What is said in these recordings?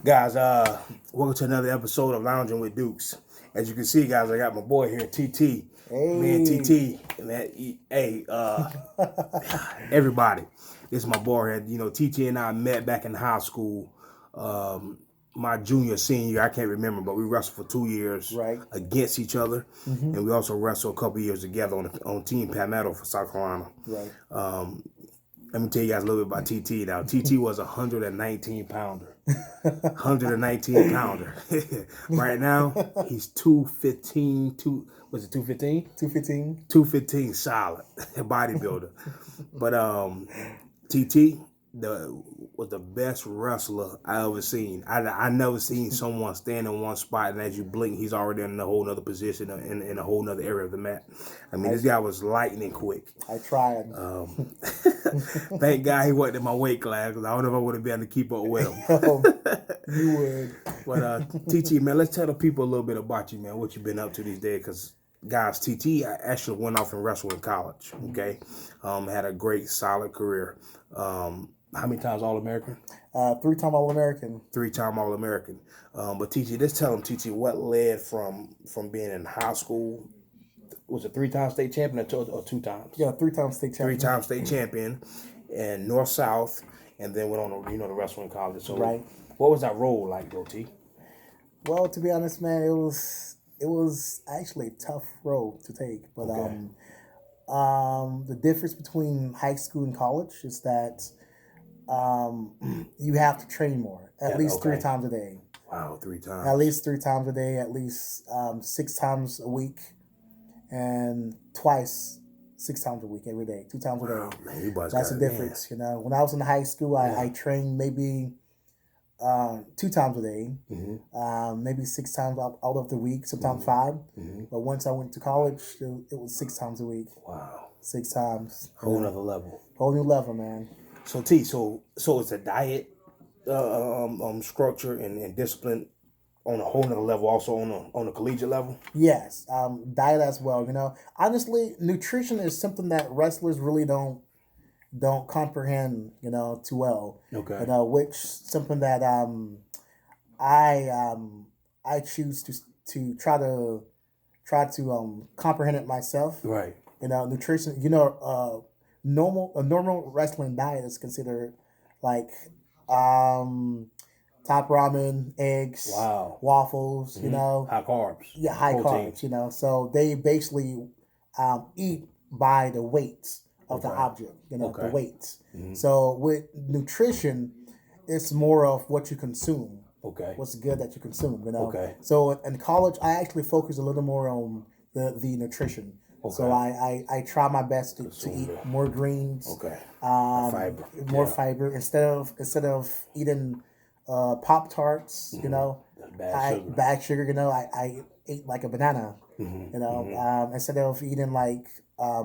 Guys, welcome to another episode of Lounging with Dukes. As you can see, guys, I got my boy here, TT. Me and TT. Hey, everybody. This is my boy here. You know, TT and I met back in high school. My senior year, I can't remember, but we wrestled for 2 years against each other. And we also wrestled a couple years together on Team Palmetto for South Carolina. Let me tell you guys a little bit about TT now. TT was a 119 pounder. 119 pounder. Right now, he's 215. Was it 215? 215. 215 solid bodybuilder. But TT was the best wrestler I ever seen. I never seen someone stand in one spot and as you blink, he's already in a whole nother position in a whole nother area of the mat. I mean, this guy was lightning quick. I tried. Thank God he wasn't in my weight class because I don't know if I would have been able to keep up with him. You would. But TT, man, let's tell the people a little bit about you, man, what you've been up to these days. Because, guys, TT actually went off and wrestled in college, okay? Had a great, solid career. How many times All-American? 3-time All-American. 3-time All-American. But TT, let's tell them, TT, what led from being in high school. Was it 3-time state champion or 2 times? Yeah, 3-time state champion. 3-time state champion and North-South, and then went on to, the wrestling college. So what was that role like, though, T? Well, to be honest, man, it was actually a tough role to take. But the difference between high school and college is that you have to train more, at least 3 times a day. Wow, 3 times. At least 3 times a day, at least 6 times a week, and twice 6 times a week, every day, 2 times a day. Man, that's the difference, you know. When I was in high school, I trained maybe 2 times a day, maybe 6 times out of the week, sometimes 5. But once I went to college, it was 6 times a week. Wow. 6 times. Whole nother level. Whole new level, man. So T, so it's a diet structure and discipline on a whole nother level, also on a collegiate level? Yes, diet as well. You know, honestly, nutrition is something that wrestlers really don't comprehend, you know, too well. Okay. You know, which something that I choose to try to comprehend it myself. Right. You know, nutrition. You know, a normal wrestling diet is considered like top ramen, eggs, waffles, you know. High carbs. Yeah, high protein. carbs, you know. So they basically eat by the weights of the object, you know, the weights. So with nutrition, it's more of what you consume. Okay. What's good that you consume, you know. Okay. So in college, I actually focus a little more on the nutrition. Okay. So I try my best to eat more greens. Okay. Fiber. More fiber instead of eating Pop-Tarts, you know. Bad sugar, you know. I ate like a banana, you know, instead of eating like a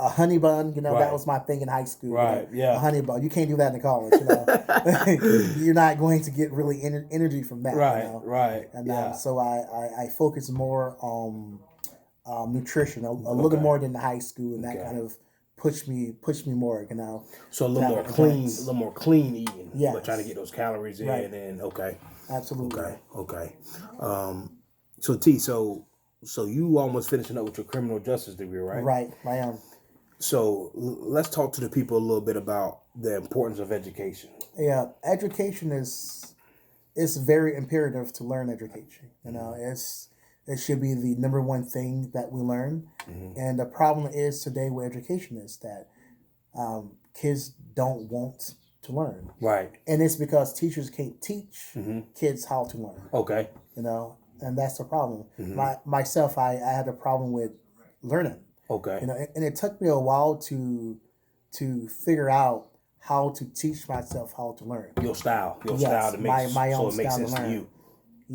honey bun, you know. That was my thing in high school. Right, you know? A honey bun. You can't do that in college, you know. You're not going to get really energy from that. Right, you know? right. And so I focus more on nutrition, a little more than the high school, and that kind of pushed me more, you know. So a little more clean eating. Yeah. But trying to get those calories in and Absolutely. Okay. So T, so you almost finishing up with your criminal justice degree, right? Right, I am. So let's talk to the people a little bit about the importance of education. Yeah, education is very imperative to learn education. You know, it should be the number one thing that we learn. And the problem is today with education is that kids don't want to learn. Right. And it's because teachers can't teach kids how to learn. Okay. You know, and that's the problem. Myself, I had a problem with learning. Okay. You know, and it took me a while to figure out how to teach myself how to learn. Your style to make my own so it makes style sense to learn. to you,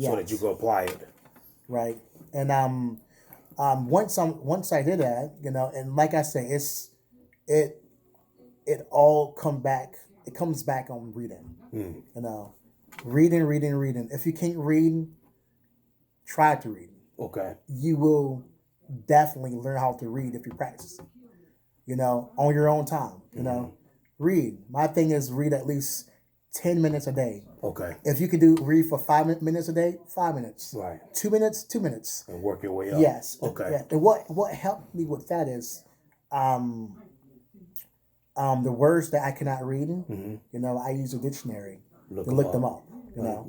so that you can apply it. Right. And once I did that, you know, and like I say, it all comes back on reading. You know, reading. If you can't read, try to read. Okay. You will definitely learn how to read if you practice. You know, on your own time. You know, read. My thing is read at least 10 minutes a day. Okay. If you could read for 5 minutes a day, 5 minutes. Right. 2 minutes, 2 minutes. And work your way up. Yes. Okay. Yeah. And what helped me with that is, the words that I cannot read. I use a dictionary to look them up.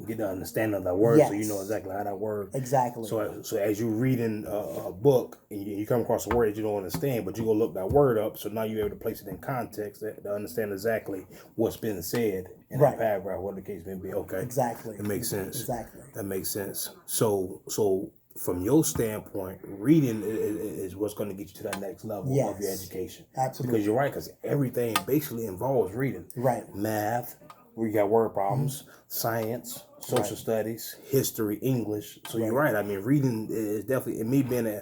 Get the understanding of that word, yes. so you know exactly how that word. Exactly. So as you're reading a book and you come across a word that you don't understand, but you go look that word up, so now you're able to place it in context to understand exactly what's been said in that paragraph, whatever the case may be. Okay. Exactly. It makes sense. Exactly. That makes sense. So from your standpoint, reading is what's going to get you to that next level of your education. Absolutely. Because you're right, because everything basically involves reading. Right. Math, where you got word problems, science, social studies, history, English. So you're right. I mean, reading is definitely, and me being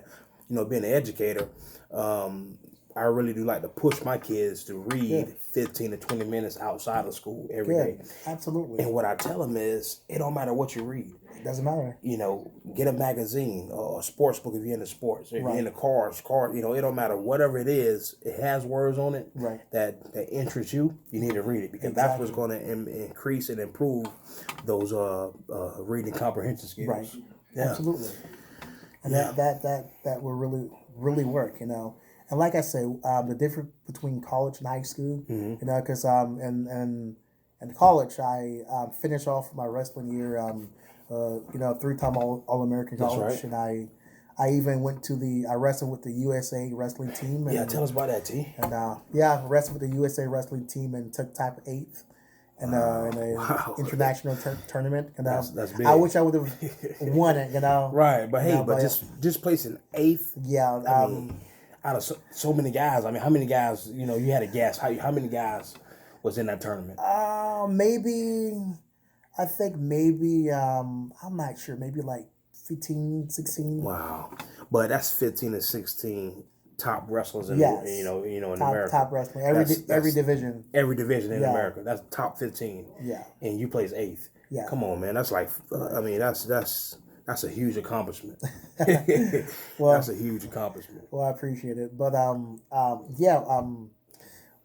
being an educator, I really do like to push my kids to read 15 to 20 minutes outside of school every day. Absolutely. And what I tell them is, it don't matter what you read. It doesn't matter. Get a magazine or a sports book if you're into sports. If you're into cars, it don't matter. Whatever it is, it has words on it that interest you. You need to read it because that's what's going to increase and improve those reading comprehension skills. Right. Yeah. Absolutely. And that will really work. And like I say, the difference between college and high school, because in college I finished off my wrestling year. 3-time All-American college, and I even went to I wrestled with the USA wrestling team. And, tell us about that, T. And I wrestled with the USA wrestling team and took type 8th in an international tournament. That's big. I wish I would have won it. Right, but just placing 8th. Yeah. I mean, out of so many guys. I mean, how many guys? You had a guess. How many guys was in that tournament? I think maybe, I'm not sure, maybe like 15, 16. Wow. But that's 15 to 16 top wrestlers in in America. Top wrestling. Every division. Every division in America. That's top 15. Yeah. And you place 8th. Yeah. Come on, man. That's like, that's a huge accomplishment. Well, that's a huge accomplishment. Well, I appreciate it. But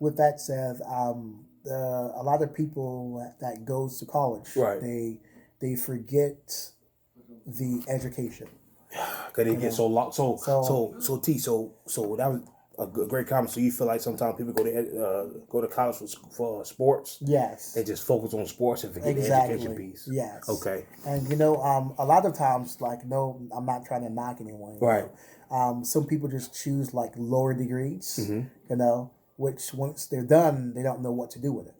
with that said, a lot of people that goes to college, they forget the education. Cause they get so long. So that was a great comment. So you feel like sometimes people go to college for sports? Yes. They just focus on sports and forget the education piece. Yes. Okay. And a lot of times, I'm not trying to knock anyone. Right. Some people just choose lower degrees. Which once they're done, they don't know what to do with it.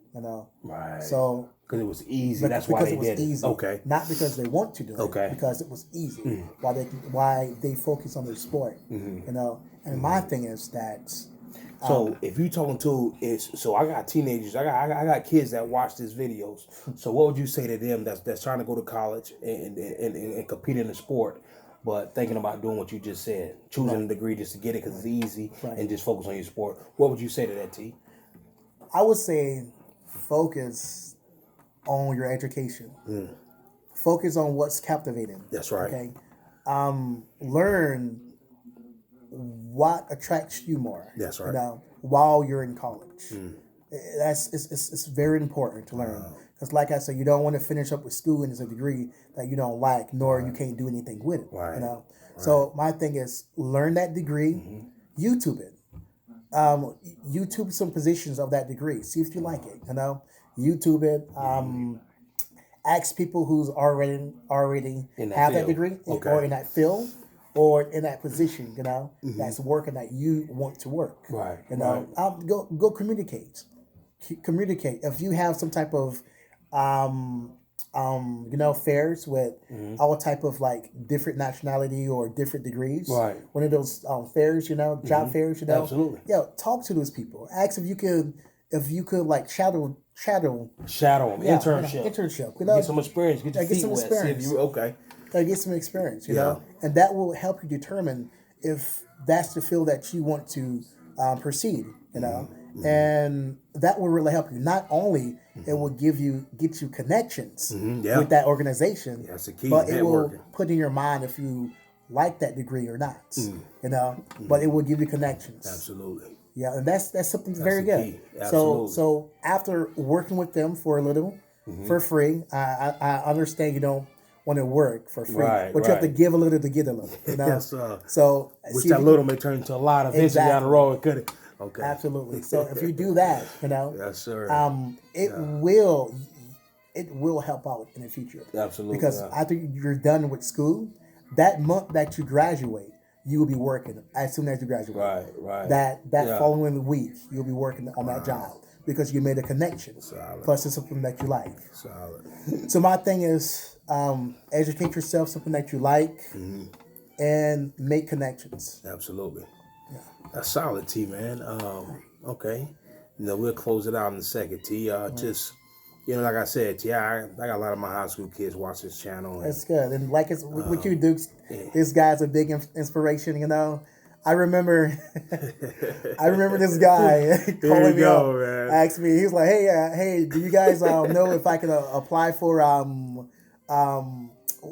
Right. So because it was easy, that's why they did it. Okay. Not because they want to do it. Okay. Because it was easy. Why they focus on their sport. And my thing is that. So if you talking to I got teenagers, I got kids that watch these videos. So what would you say to them that's trying to go to college and compete in the sport, but thinking about doing what you just said, choosing a degree just to get it because it's easy and just focus on your sport? What would you say to that, T? I would say focus on your education. Focus on what's captivating. That's right. Okay. Learn what attracts you more. That's right. While you're in college. It's very important to learn. Because like I said, you don't want to finish up with school and it's a degree that you don't like, nor you can't do anything with it. Right. So my thing is learn that degree, YouTube it. YouTube some positions of that degree. See if you like it. YouTube it. Ask people who's already have that degree or in that field or in that position. That's working that you want to work. Right. Go communicate. Communicate. If you have some type of fairs with all type of different nationality or different degrees. Right. One of those fairs, job fairs, Absolutely. Yeah, talk to those people. Ask if you could shadow them. Internship. Get some experience. Get your feet some wet. experience. See if you okay. Get some experience. And that will help you determine if that's the field that you want to proceed. And that will really help you. Not only it will get you connections with that organization, that's the key. but it will put in your mind if you like that degree or not. But it will give you connections. Absolutely. Yeah, and that's something very good. Absolutely. So after working with them for a little, for free. I understand you don't want to work for free, Right, but you have to give a little to get a little. You know, Yes, so which see that little may turn into a lot eventually down the road. Could it? Okay. Absolutely. So if you do that, you know, Yes, sir. It will help out in the future. Absolutely. Because after you're done with school, that month that you graduate, you will be working as soon as you graduate. Right. That following week, you'll be working on that job because you made a connection. Solid. Plus, it's something that you like. Solid. So my thing is, educate yourself, something that you like, and make connections. Absolutely. Yeah. That's solid, T, man. Okay. We'll close it out in a second, T. Just, like I said, T, I got a lot of my high school kids watch this channel. That's good. And like it's with you, Dukes, this guy's a big inspiration, you know. I remember this guy calling me up, asked me, he was like, hey, do you guys know if I can apply for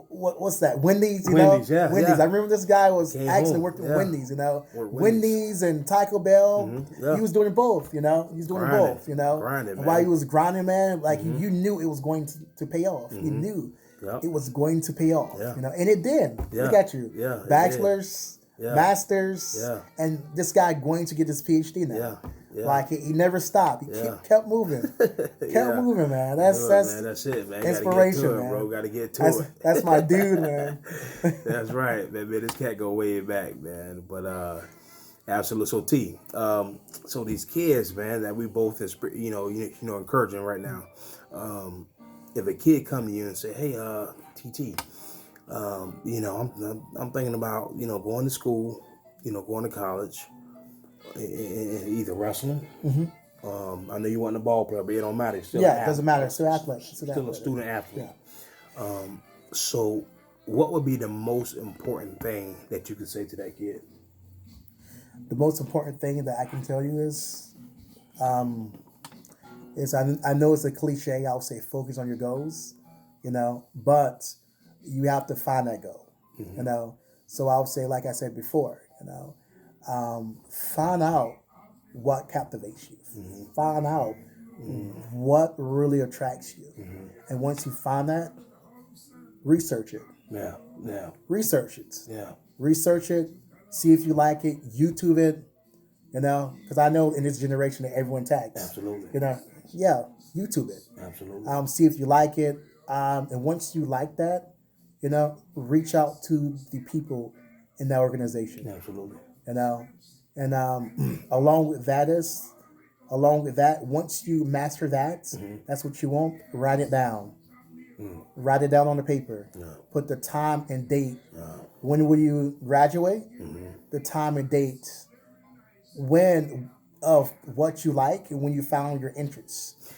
what's that? Wendy's, you Wendy's, know? Yeah. Wendy's. I remember this guy was actually working at Wendy's, you know? Wendy's and Taco Bell. He was doing both, you know? He was doing both, you know? Grinding, and while he was grinding, man, like you knew it was going to pay off. You knew it was going to pay off, you know? And it did. Look at you. Bachelor's, master's, and this guy going to get his PhD now. Like he never stopped. He kept moving. Kept moving, man. That's it, man. Inspiration, gotta get to it, man. bro. Gotta get to it. That's my dude, man. That's right, man. This cat go way back, man. But absolutely. So T, so these kids, man, that we both is encouraging right now. If a kid come to you and say, "Hey, TT, I'm thinking about going to school, going to college." Either wrestling. I know you want the ball player, but it don't matter. Still it doesn't matter. Still athlete. Still a student athlete. So, what would be the most important thing that you could say to that kid? The most important thing that I can tell you is I know it's a cliche. I'll say focus on your goals, but you have to find that goal, So I'll say, like I said before, find out what captivates you. Find out what really attracts you. And once you find that, research it. Research it. Research it. See if you like it. YouTube it. Because I know in this generation that everyone tags. Absolutely. YouTube it. Absolutely. See if you like it. And once you like that, reach out to the people in that organization. Absolutely. And along with that, once you master that, that's what you want. Write it down. Write it down on the paper. Put the time and date. When will you graduate? The time and date. When of what you like and when you found your interests.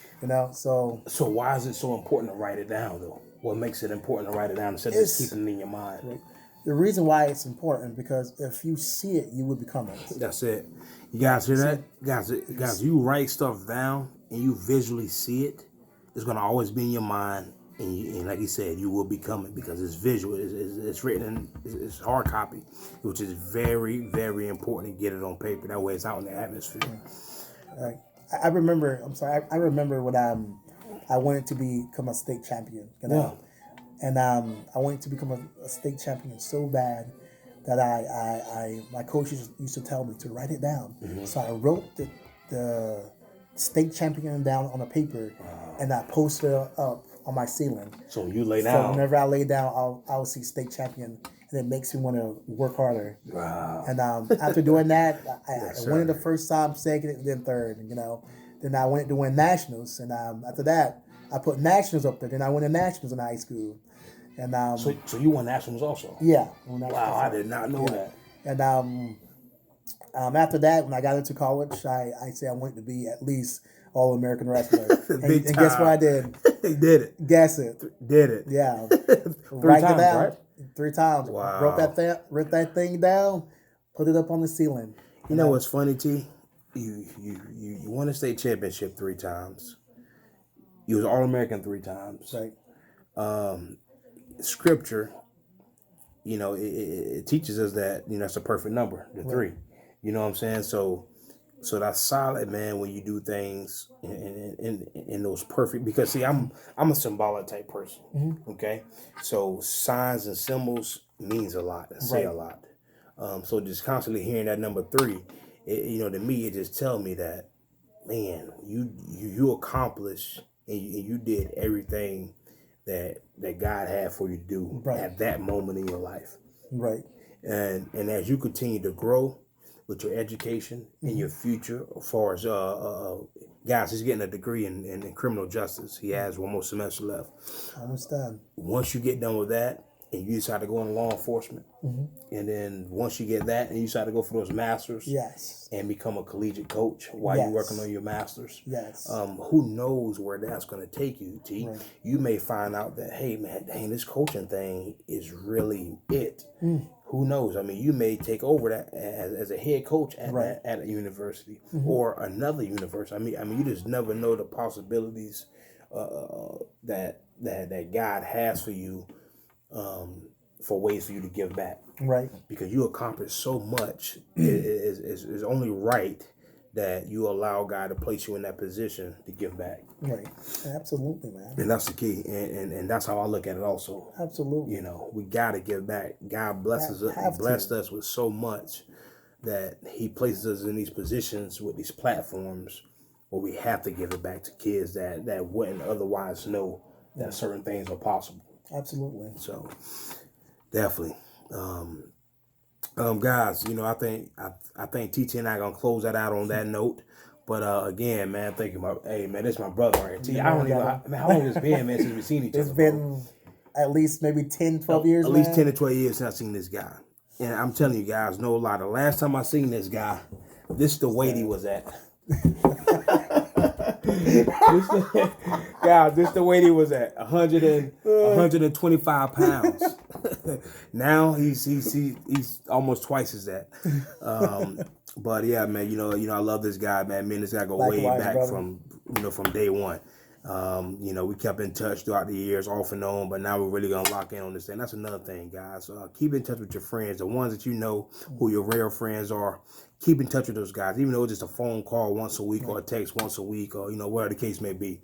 So why is it so important to write it down though? What makes it important to write it down instead of just keeping it in your mind? Right. The reason why it's important because if you see it, you will become it. That's it. You guys hear that? Guys, you write stuff down and you visually see it, it's going to always be in your mind. And like you said, you will become it because it's visual. It's written, it's hard copy, which is very, very important to get it on paper. That way it's out in the atmosphere. I remember when I wanted to become a state champion. And I wanted to become a state champion so bad that my coaches used to tell me to write it down. So I wrote the state champion down on a paper, and I posted it up on my ceiling. So you lay down. So whenever I lay down, I'll see state champion, and it makes me want to work harder. Wow. And after doing that, I won it the first time, second, and then third. Then I went to win nationals, and after that, I put nationals up there. Then I won the nationals in high school. And so you won nationals also? Yeah. Wow, I did not know that. And after that, when I got into college, I said I wanted to be at least All-American wrestler. and guess what I did? Did it. Guess it. Did it. Yeah. Three times, right? 3 times. Wow. Wrote that thing down, put it up on the ceiling. You know what's funny, T? You won the state championship 3 times. You was All-American 3 times. Right. Scripture, it teaches us that, it's a perfect number, the 3. You know what I'm saying? So So that's solid, man, when you do things in those perfect, because see, I'm a symbolic type person. Okay. So signs and symbols means a lot and say a lot. So just constantly hearing that number 3, to me, it just tell me that, man, you accomplished and you did everything that God had for you to do at that moment in your life. Right. And as you continue to grow with your education and your future, as far as guys, he's getting a degree in criminal justice. He has one more semester left. Almost done. Once you get done with that, and you decide to go into law enforcement, and then once you get that, and you decide to go for those masters, and become a collegiate coach while you're working on your masters, who knows where that's going to take you, T? Right. You may find out that, hey, man, dang, this coaching thing is really it. Who knows? I mean, you may take over that as a head coach at at a university or another university. I mean, you just never know the possibilities that God has for you. For ways for you to give back, right? Because you accomplish so much, it's only right that you allow God to place you in that position to give back. Right, absolutely, man. And that's the key, and that's how I look at it. Also, absolutely. We got to give back. God blesses us, blessed us with so much that He places us in these positions with these platforms where we have to give it back to kids that wouldn't otherwise know that certain things are possible. Absolutely. So, definitely, guys. I think TT and I gonna close that out on that note. But again, man, thank you, hey man, this is my brother right here. I don't even know how long it's been, man, since we've seen each other. It's been at least maybe 10, 12 years. At least 10 to 12 years since I've seen this guy. And I'm telling you guys, no lie. The last time I seen this guy, this is the weight he was at. This the weight he was at, 125 pounds. Now he's almost twice as that. But yeah, man, I love this guy, man. Me and this guy go way back, brother. from day one. We kept in touch throughout the years, off and on, but now we're really gonna lock in on this thing. That's another thing, guys. Keep in touch with your friends, the ones that you know who your real friends are. Keep in touch with those guys, even though it's just a phone call once a week or a text once a week, or whatever the case may be.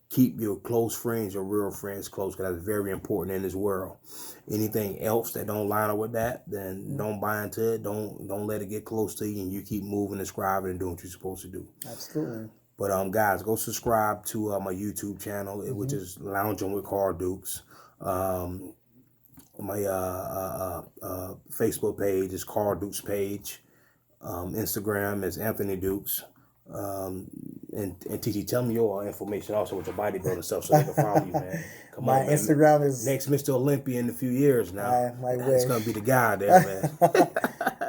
Keep your close friends, your real friends, close, because that's very important in this world. Anything else that don't line up with that, then don't buy into it. Don't let it get close to you, and you keep moving and scribing and doing what you're supposed to do. Absolutely. But guys, go subscribe to my YouTube channel, which is Lounging with Carl Dukes. My Facebook page is Carl Dukes page. Instagram is Anthony Dukes. And TT, tell me your information also with your bodybuilding stuff so they can follow you, man. Come on, man. Instagram is next Mr. Olympia in a few years now. It's gonna be the guy there, man.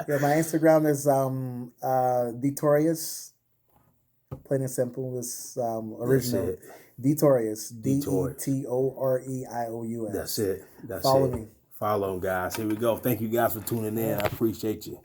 Yeah, my Instagram is Detorius. Plain and simple. It's original. Detorius. DETOREIOUS. That's it. Follow me. Follow them, guys. Here we go. Thank you guys for tuning in. I appreciate you.